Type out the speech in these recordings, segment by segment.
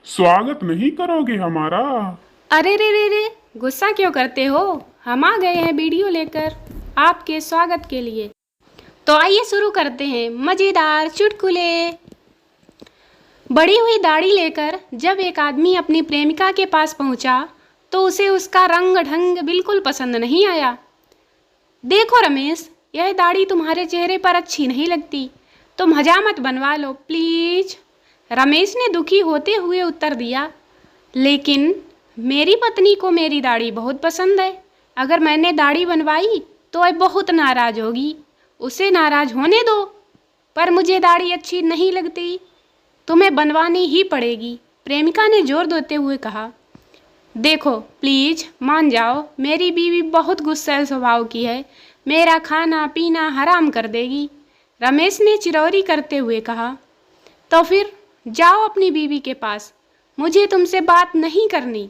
स्वागत नहीं करोगे हमारा? अरे रे रे रे, गुस्सा क्यों करते हो? हम आ गए हैं वीडियो लेकर आपके स्वागत के लिए। तो आइए शुरू करते हैं मज़ेदार चुटकुले। बड़ी हुई दाढ़ी लेकर जब एक आदमी अपनी प्रेमिका के पास पहुंचा तो उसे उसका रंग ढंग बिल्कुल पसंद नहीं आया। देखो रमेश, यह दाढ़ी तुम्हारे चेहरे पर अच्छी नहीं लगती, तुम हजामत बनवा लो प्लीज। रमेश ने दुखी होते हुए उत्तर दिया, लेकिन मेरी पत्नी को मेरी दाढ़ी बहुत पसंद है। अगर मैंने दाढ़ी बनवाई तो वह बहुत नाराज़ होगी। उसे नाराज़ होने दो, पर मुझे दाढ़ी अच्छी नहीं लगती, तुम्हें बनवानी ही पड़ेगी। प्रेमिका ने जोर देते हुए कहा, देखो प्लीज मान जाओ, मेरी बीवी बहुत गुस्सैल स्वभाव की है, मेरा खाना पीना हराम कर देगी। रमेश ने चिरौरी करते हुए कहा, तो फिर जाओ अपनी बीवी के पास, मुझे तुमसे बात नहीं करनी।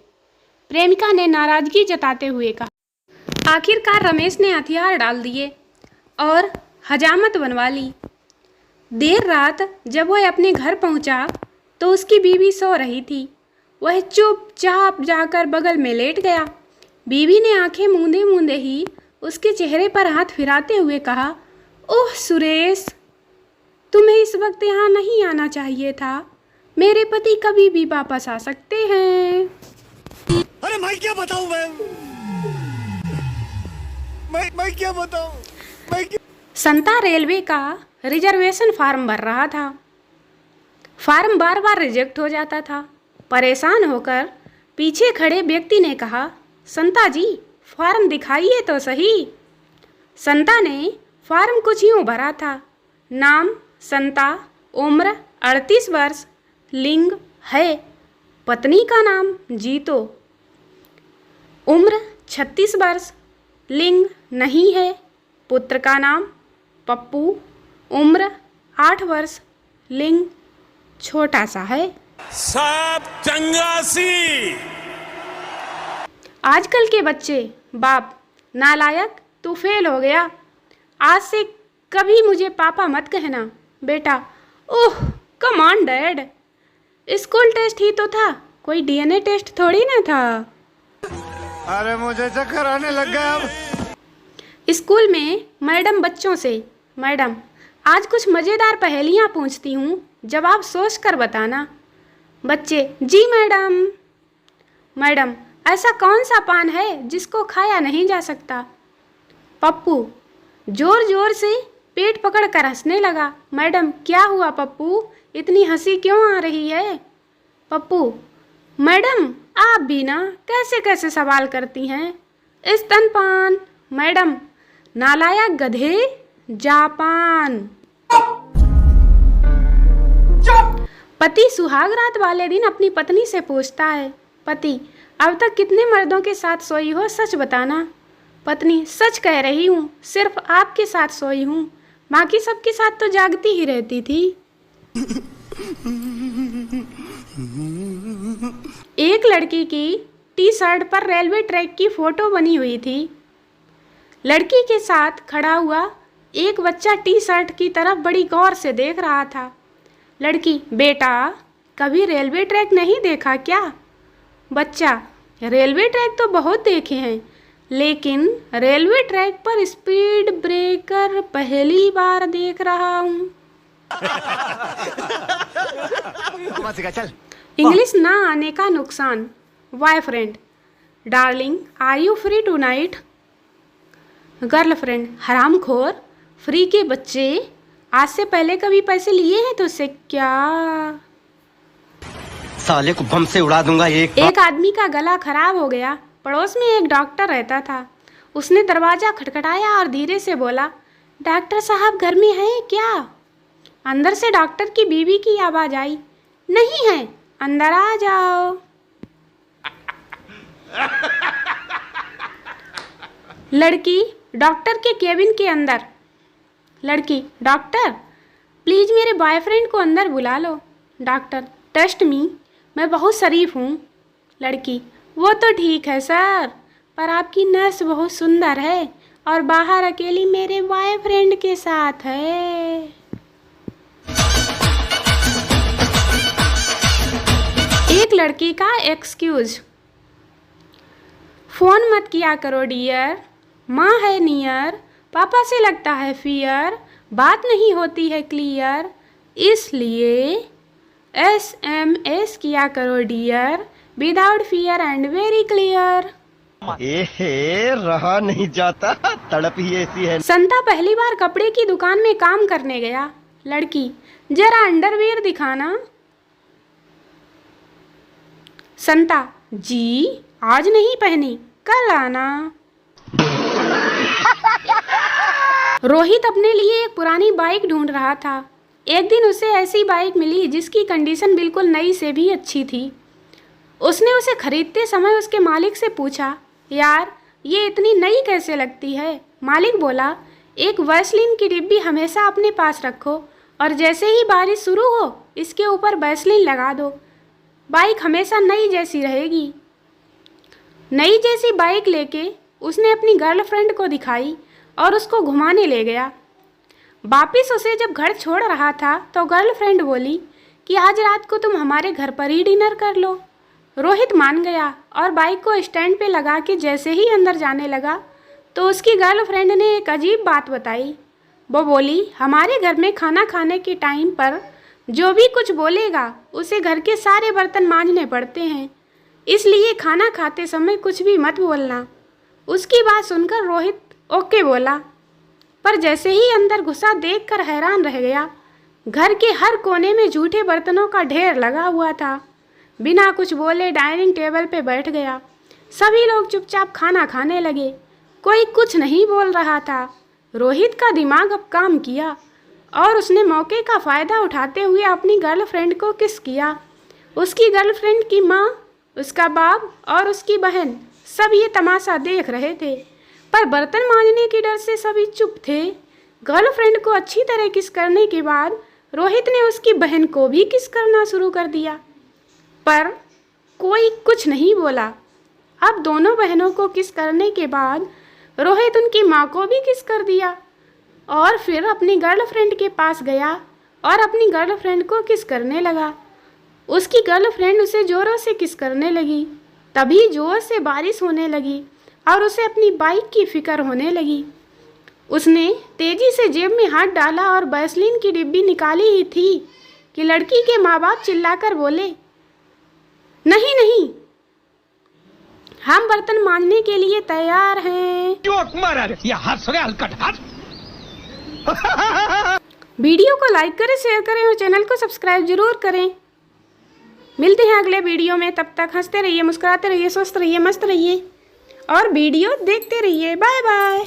प्रेमिका ने नाराजगी जताते हुए कहा। आखिरकार रमेश ने हथियार डाल दिए और हजामत बनवा ली। देर रात जब वह अपने घर पहुंचा तो उसकी बीवी सो रही थी। वह चुपचाप जाकर बगल में लेट गया। बीवी ने आंखें मूंदे मूंदे ही उसके चेहरे पर हाथ फिराते हुए कहा, ओह सुरेश, तुम्हें इस वक्त यहाँ नहीं आना चाहिए था। मेरे पति कभी भी वापस आ सकते हैं। अरे मैं क्या बताऊं? मैं क्या बताऊं? संता रेलवे का रिजर्वेशन फॉर्म भर रहा था। फॉर्म बार बार रिजेक्ट हो जाता था। परेशान होकर पीछे खड़े व्यक्ति ने कहा, संता जी फॉर्म दिखाइए तो सही। संता ने फॉर्म कुछ यूँ भरा था, नाम संता, उम्र 38 वर्ष, लिंग है, पत्नी का नाम जीतो, उम्र 36 वर्ष, लिंग नहीं है, पुत्र का नाम पप्पू, उम्र 8 वर्ष, लिंग छोटा सा है। सब चंगासी। आजकल के बच्चे, बाप नालायक, तू फेल हो गया, आज से कभी मुझे पापा मत कहना बेटा। Oh come on dad, school test ही तो था, कोई डीएनए टेस्ट थोड़ी ना था। अरे मुझे चक्कर आने लग गया अब। स्कूल में मैडम बच्चों से, मैडम आज कुछ मज़ेदार पहेलियाँ पूछती हूँ, जवाब सोच कर बताना। बच्चे, जी मैडम। मैडम, ऐसा कौन सा पान है जिसको खाया नहीं जा सकता? पप्पू जोर जोर से पेट पकड़ कर हंसने लगा। मैडम, क्या हुआ पप्पू, इतनी हंसी क्यों आ रही है? पप्पू, मैडम आप भी ना कैसे कैसे सवाल करती हैं। स्तनपान। मैडम, नालायक गधे, जापान। पति सुहाग रात वाले दिन अपनी पत्नी से पूछता है, पति अब तक कितने मर्दों के साथ सोई हो, सच बताना। पत्नी, सच कह रही हूँ, सिर्फ आपके साथ सोई हूँ, बाकी सबके साथ तो जागती ही रहती थी। एक लड़की की टी शर्ट पर रेलवे ट्रैक की फोटो बनी हुई थी। लड़की के साथ खड़ा हुआ एक बच्चा टी शर्ट की तरफ बड़ी गौर से देख रहा था। लड़की, बेटा कभी रेलवे ट्रैक नहीं देखा क्या? बच्चा, रेलवे ट्रैक तो बहुत देखे हैं, लेकिन रेलवे ट्रैक पर स्पीड ब्रेकर पहली बार देख रहा हूँ। चल। इंग्लिश ना आने का नुकसान। Boyfriend, darling are you free tonight? Girlfriend, हरामखोर, फ्री के बच्चे, आज से पहले कभी पैसे लिए हैं तुझसे क्या? साले को बम से उड़ा दूंगा एक आदमी का गला खराब हो गया। पड़ोस में एक डॉक्टर रहता था। उसने दरवाज़ा खटखटाया और धीरे से बोला, डॉक्टर साहब घर में हैं क्या? अंदर से डॉक्टर की बीवी की आवाज़ आई, नहीं है, अंदर आ जाओ। लड़की डॉक्टर के केबिन के अंदर। लड़की, डॉक्टर प्लीज़ मेरे बॉयफ्रेंड को अंदर बुला लो। डॉक्टर, टेस्ट मी, मैं बहुत शरीफ हूँ। लड़की, वो तो ठीक है सर, पर आपकी नर्स बहुत सुंदर है और बाहर अकेली मेरे बॉयफ्रेंड के साथ है। एक एक लड़की का एक्सक्यूज। फ़ोन मत किया करो डियर, माँ है नियर, पापा से लगता है फियर, बात नहीं होती है क्लियर, इसलिए SMS किया करो dear, without fear and very clear. एहे रहा नहीं जाता, तड़प ही ऐसी है। संता पहली बार कपड़े की दुकान में काम करने गया। लड़की, जरा अंडरवियर दिखाना। संता, जी आज नहीं पहनी, कल आना। रोहित अपने लिए एक पुरानी बाइक ढूंढ रहा था। एक दिन उसे ऐसी बाइक मिली जिसकी कंडीशन बिल्कुल नई से भी अच्छी थी। उसने उसे खरीदते समय उसके मालिक से पूछा, यार ये इतनी नई कैसे लगती है? मालिक बोला, एक वैसलीन की डिब्बी हमेशा अपने पास रखो और जैसे ही बारिश शुरू हो इसके ऊपर वैसलीन लगा दो, बाइक हमेशा नई जैसी रहेगी। नई जैसी बाइक लेके उसने अपनी गर्लफ्रेंड को दिखाई और उसको घुमाने ले गया। वापिस उसे जब घर छोड़ रहा था तो गर्लफ्रेंड बोली कि आज रात को तुम हमारे घर पर ही डिनर कर लो। रोहित मान गया और बाइक को स्टैंड पे लगा के जैसे ही अंदर जाने लगा तो उसकी गर्लफ्रेंड ने एक अजीब बात बताई। वो बोली, हमारे घर में खाना खाने के टाइम पर जो भी कुछ बोलेगा उसे घर के सारे बर्तन मांजने पड़ते हैं, इसलिए खाना खाते समय कुछ भी मत बोलना। उसकी बात सुनकर रोहित ओके बोला, पर जैसे ही अंदर घुसा देखकर हैरान रह गया। घर के हर कोने में जूठे बर्तनों का ढेर लगा हुआ था। बिना कुछ बोले डाइनिंग टेबल पे बैठ गया। सभी लोग चुपचाप खाना खाने लगे, कोई कुछ नहीं बोल रहा था। रोहित का दिमाग अब काम किया और उसने मौके का फ़ायदा उठाते हुए अपनी गर्लफ्रेंड को किस किया। उसकी गर्लफ्रेंड की माँ, उसका बाप और उसकी बहन सब ये तमाशा देख रहे थे, पर बर्तन मांजने के डर से सभी चुप थे। गर्लफ्रेंड को अच्छी तरह किस करने के बाद रोहित ने उसकी बहन को भी किस करना शुरू कर दिया, पर कोई कुछ नहीं बोला। अब दोनों बहनों को किस करने के बाद रोहित उनकी माँ को भी किस कर दिया और फिर अपनी गर्लफ्रेंड के पास गया और अपनी गर्लफ्रेंड को किस करने लगा। उसकी गर्लफ्रेंड उसे ज़ोरों से किस करने लगी। तभी ज़ोर से बारिश होने लगी और उसे अपनी बाइक की फिक्र होने लगी। उसने तेज़ी से जेब में हाथ डाला और वैसलीन की डिब्बी निकाली ही थी कि लड़की के माँ बाप चिल्लाकर बोले, नहीं नहीं, हम बर्तन मांजने के लिए तैयार हैं। वीडियो को लाइक करें, शेयर करें और चैनल को सब्सक्राइब जरूर करें। मिलते हैं अगले वीडियो में, तब तक हंसते रहिए, मुस्कुराते रहिए, स्वस्थ रहिए, मस्त रहिए और वीडियो देखते रहिए। Bye bye.